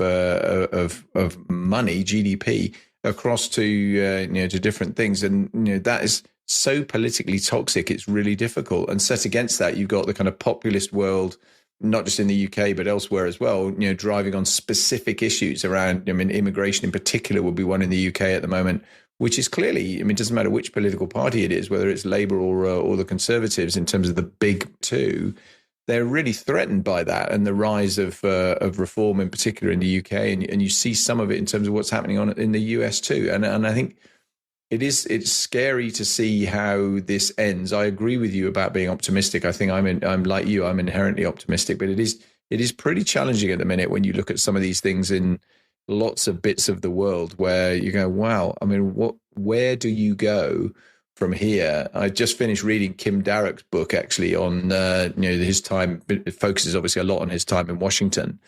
money, GDP, across to to different things, and that is so politically toxic. It's really difficult. And set against that, you've got the kind of populist world, not just in the UK but elsewhere as well. Driving on specific issues around. Immigration in particular would be one in the UK at the moment, which is clearly, it doesn't matter which political party it is, whether it's Labour or the Conservatives, in terms of the big two. They're really threatened by that and the rise of reform, in particular in the UK, and you see some of it in terms of what's happening in the US too. And I think it's scary to see how this ends. I agree with you about being optimistic. I think I'm like you. I'm inherently optimistic, but it is pretty challenging at the minute when you look at some of these things in lots of bits of the world where you go, wow. Where do you go from here? I just finished reading Kim Darroch's book, actually, on his time. It focuses obviously a lot on his time in Washington,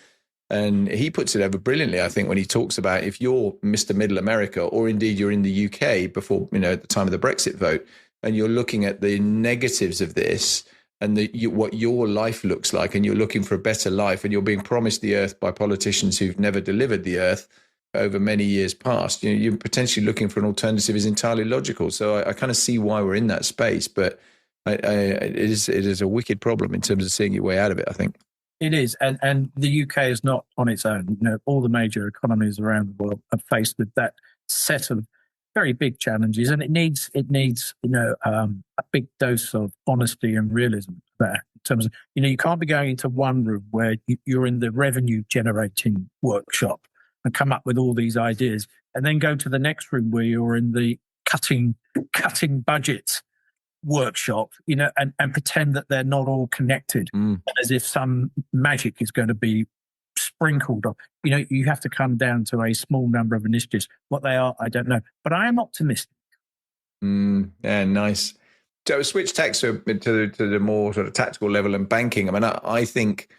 and he puts it over brilliantly, I think, when he talks about if you're Mr. Middle America, or indeed you're in the UK before at the time of the Brexit vote, and you're looking at the negatives of this and what your life looks like, and you're looking for a better life, and you're being promised the earth by politicians who've never delivered the earth over many years past, you're potentially looking for an alternative is entirely logical. So I kind of see why we're in that space, but it is a wicked problem in terms of seeing your way out of it, I think. It is, and the UK is not on its own. All the major economies around the world are faced with that set of very big challenges, and it needs a big dose of honesty and realism there. In terms of you can't be going into one room where you're in the revenue generating workshop and come up with all these ideas, and then go to the next room where you're in the cutting budgets workshop, and pretend that they're not all connected, as if some magic is going to be sprinkled on. You have to come down to a small number of initiatives. What they are, I don't know, but I am optimistic. Yeah, nice. So switch tack to the more sort of tactical level and banking. I think,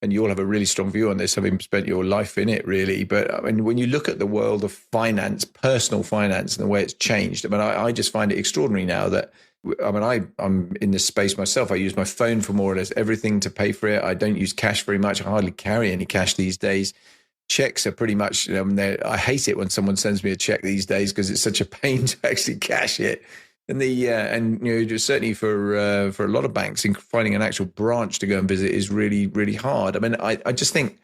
and you all have a really strong view on this, having spent your life in it, really. But when you look at the world of finance, personal finance, and the way it's changed, I just find it extraordinary now that, I'm in this space myself. I use my phone for more or less everything to pay for it. I don't use cash very much. I hardly carry any cash these days. Checks are pretty much, I hate it when someone sends me a check these days because it's such a pain to actually cash it. And certainly for a lot of banks, finding an actual branch to go and visit is really, really hard. I just think,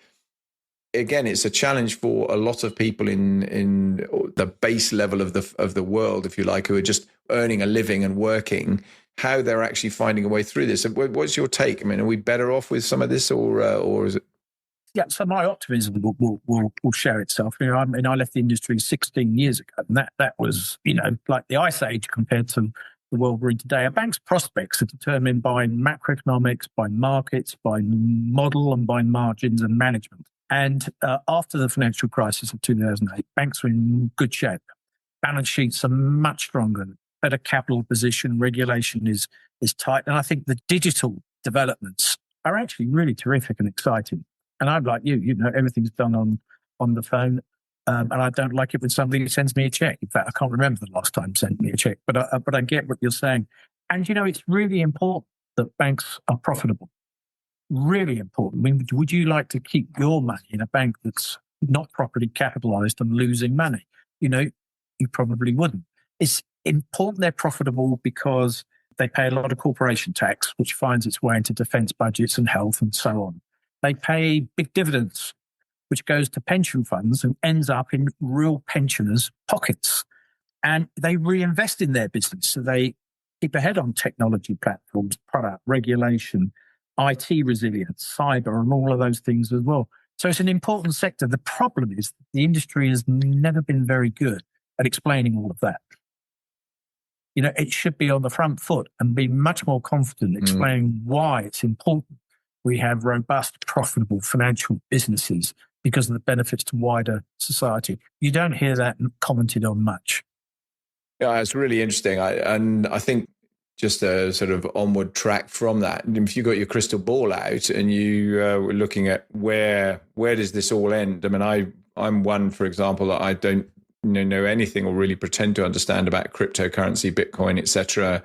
again, it's a challenge for a lot of people in the base level of the world, if you like, who are just earning a living and working, how they're actually finding a way through this. What's your take? Are we better off with some of this, or is it? Yeah, so my optimism will share itself. I left the industry 16 years ago, and that was, like the ice age compared to the world we're in today. A bank's prospects are determined by macroeconomics, by markets, by model, and by margins and management. And after the financial crisis of 2008, banks were in good shape. Balance sheets are much stronger, better capital position, regulation is tight. And I think the digital developments are actually really terrific and exciting. And I'm like you, everything's done on the phone. And I don't like it when somebody sends me a check. In fact, I can't remember the last time sent me a check, but I get what you're saying. And, it's really important that banks are profitable. Really important. Would you like to keep your money in a bank that's not properly capitalized and losing money? You probably wouldn't. It's important they're profitable because they pay a lot of corporation tax, which finds its way into defense budgets and health and so on. They pay big dividends, which goes to pension funds and ends up in real pensioners' pockets. And they reinvest in their business. So they keep ahead on technology platforms, product regulation, IT resilience, cyber, and all of those things as well. So it's an important sector. The problem is the industry has never been very good at explaining all of that. It should be on the front foot and be much more confident explaining why it's important we have robust, profitable financial businesses because of the benefits to wider society. You don't hear that commented on much. Yeah, it's really interesting. I think just a sort of onward track from that. If you got your crystal ball out and you were looking at where does this all end? I mean, I'm one, for example, that I don't know anything or really pretend to understand about cryptocurrency, Bitcoin, etc.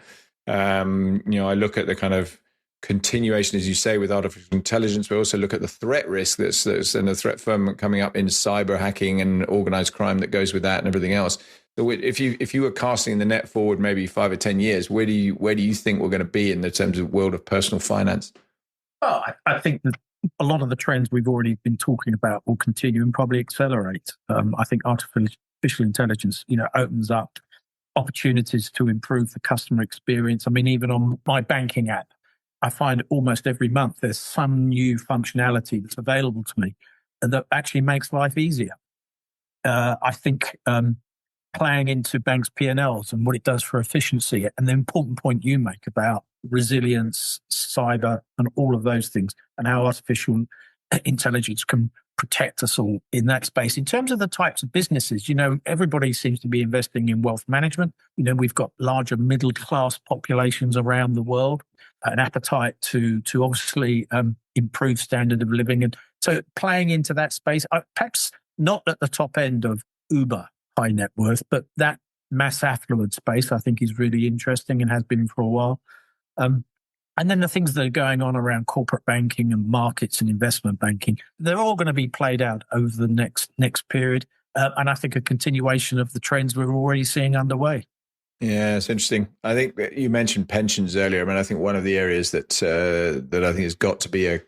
I look at the kind of continuation, as you say, with artificial intelligence. We also look at the threat risk that's and the threat firm coming up in cyber hacking and organized crime that goes with that and everything else. So if you were casting the net forward maybe 5 or 10 years, where do you think we're going to be in the terms of world of personal finance? Well, I think that a lot of the trends we've already been talking about will continue and probably accelerate. I think artificial intelligence, opens up opportunities to improve the customer experience. I mean, even on my banking app, I find almost every month there's some new functionality that's available to me that actually makes life easier. I think playing into banks' P&Ls and what it does for efficiency, and the important point you make about resilience, cyber, and all of those things, and how artificial intelligence can protect us all in that space. In terms of the types of businesses, everybody seems to be investing in wealth management. We've got larger middle class populations around the world, an appetite to obviously improve standard of living. And so playing into that space, perhaps not at the top end of Uber high net worth, but that mass affluent space I think is really interesting and has been for a while. And then the things that are going on around corporate banking and markets and investment banking, they're all going to be played out over the next period. And I think a continuation of the trends we're already seeing underway. Yeah, it's interesting. I think you mentioned pensions earlier. I mean, I think one of the areas that I think has got to be a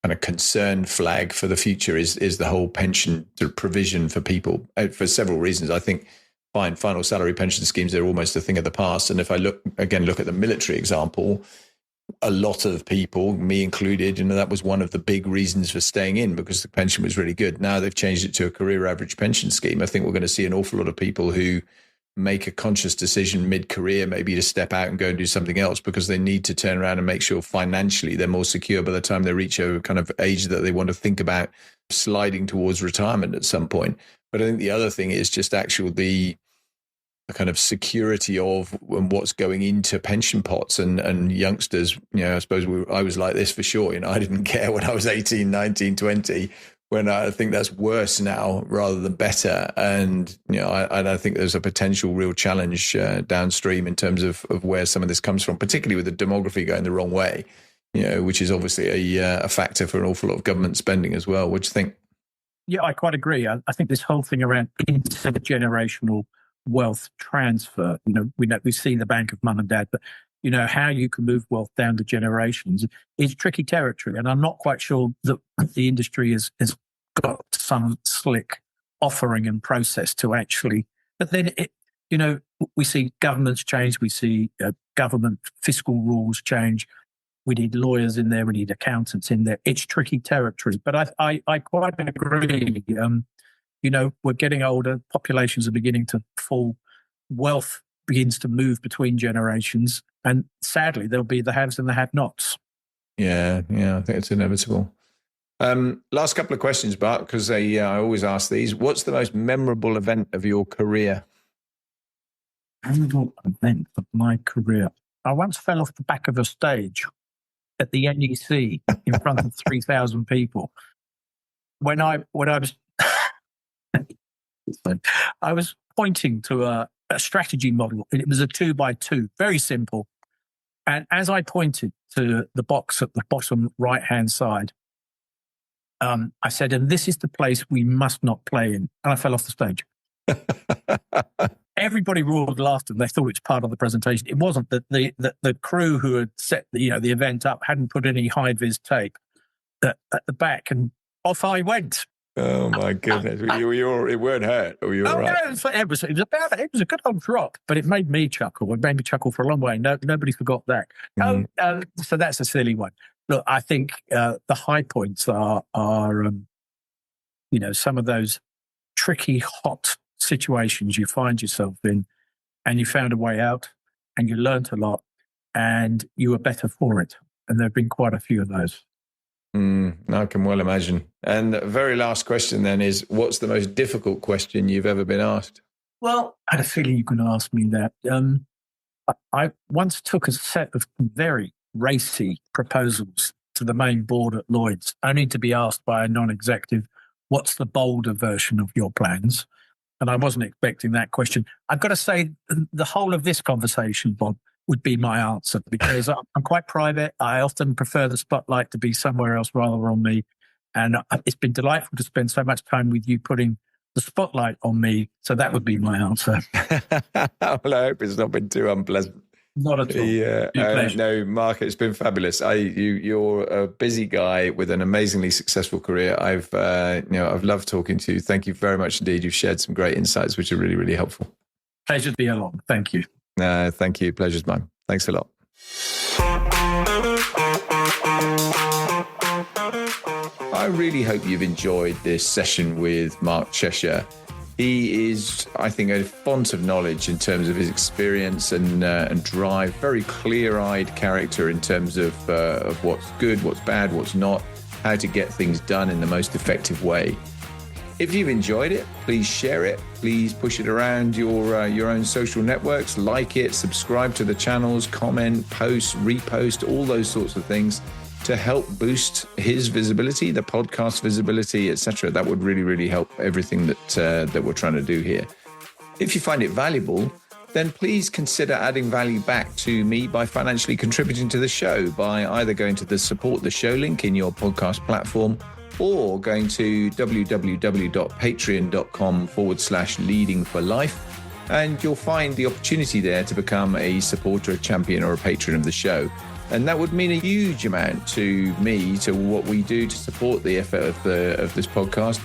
kind of concern flag for the future is the whole pension provision for people for several reasons. I think final salary pension schemes, they're almost a thing of the past. And if I look at the military example, a lot of people, me included, that was one of the big reasons for staying in, because the pension was really good. Now they've changed it to a career average pension scheme. I think we're going to see an awful lot of people who make a conscious decision mid-career maybe to step out and go and do something else because they need to turn around and make sure financially they're more secure by the time they reach a kind of age that they want to think about sliding towards retirement at some point. But I think the other thing is just the kind of security of what's going into pension pots and youngsters. I suppose I was like this for sure. I didn't care when I was 18, 19, 20. When I think that's worse now rather than better. And, I think there's a potential real challenge downstream in terms of where some of this comes from, particularly with the demography going the wrong way, which is obviously a factor for an awful lot of government spending as well. What do you think? Yeah, I quite agree. I think this whole thing around intergenerational wealth transfer, we see the bank of mum and dad, but how you can move wealth down the generations is tricky territory. And I'm not quite sure that the industry has got some slick offering and process to actually, but then we see governments change. We see government fiscal rules change. We need lawyers in there. We need accountants in there. It's tricky territory, but I quite agree. We're getting older. Populations are beginning to fall. Wealth begins to move between generations. And sadly, there'll be the haves and the have-nots. Yeah, I think it's inevitable. Last couple of questions, Bart, because I always ask these. What's the most memorable event of your career? Memorable event of my career. I once fell off the back of a stage at the NEC in front of 3,000 people. When I was I was pointing to a strategy model. It was a 2x2, very simple. And as I pointed to the box at the bottom right-hand side, I said, and this is the place we must not play in. And I fell off the stage. Everybody roared laughter. They thought it was part of the presentation. It wasn't. The crew who had set the event up hadn't put any high-vis tape at the back, and off I went. Oh my goodness! It weren't hurt. Or you were right? No, it was a good old drop, but it made me chuckle. It made me chuckle for a long way. Nobody forgot that. So that's a silly one. Look, I think the high points are some of those tricky, hot situations you find yourself in, and you found a way out, and you learnt a lot, and you were better for it. And there have been quite a few of those. I can well imagine. And the very last question then is, what's the most difficult question you've ever been asked? Well, I had a feeling you were going to ask me that. I once took a set of very racy proposals to the main board at Lloyds, only to be asked by a non-executive, what's the bolder version of your plans? And I wasn't expecting that question. I've got to say, the whole of this conversation, Bob, would be my answer, because I'm quite private. I often prefer the spotlight to be somewhere else rather than on me. And it's been delightful to spend so much time with you putting the spotlight on me. So that would be my answer. Well, I hope it's not been too unpleasant. Not at all. No, Mark, it's been fabulous. You're a busy guy with an amazingly successful career. I've loved talking to you. Thank you very much indeed. You've shared some great insights, which are really, really helpful. Pleasure to be along. Thank you. Thank you. Pleasure's mine. Thanks a lot. I really hope you've enjoyed this session with Mark Cheshire. He is, I think, a font of knowledge in terms of his experience and drive. Very clear-eyed character in terms of what's good, what's bad, what's not, how to get things done in the most effective way. If you've enjoyed it, please share it. Please push it around your own social networks. Like it, subscribe to the channels, comment, post, repost, all those sorts of things to help boost his visibility, the podcast visibility, etc. That would really, really help everything that we're trying to do here. If you find it valuable, then please consider adding value back to me by financially contributing to the show by either going to the support the show link in your podcast platform or going to www.patreon.com/leadingforlife. And you'll find the opportunity there to become a supporter, a champion, or a patron of the show. And that would mean a huge amount to me, to what we do to support the effort of this podcast.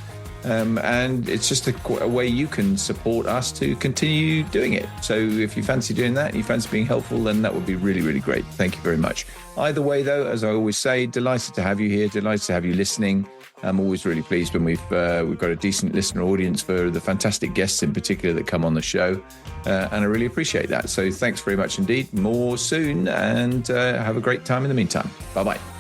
And it's just a way you can support us to continue doing it. So if you fancy doing that and you fancy being helpful, then that would be really, really great. Thank you very much. Either way, though, as I always say, delighted to have you here, delighted to have you listening. I'm always really pleased when we've got a decent listener audience for the fantastic guests in particular that come on the show. And I really appreciate that. So thanks very much indeed. More soon, and have a great time in the meantime. Bye-bye.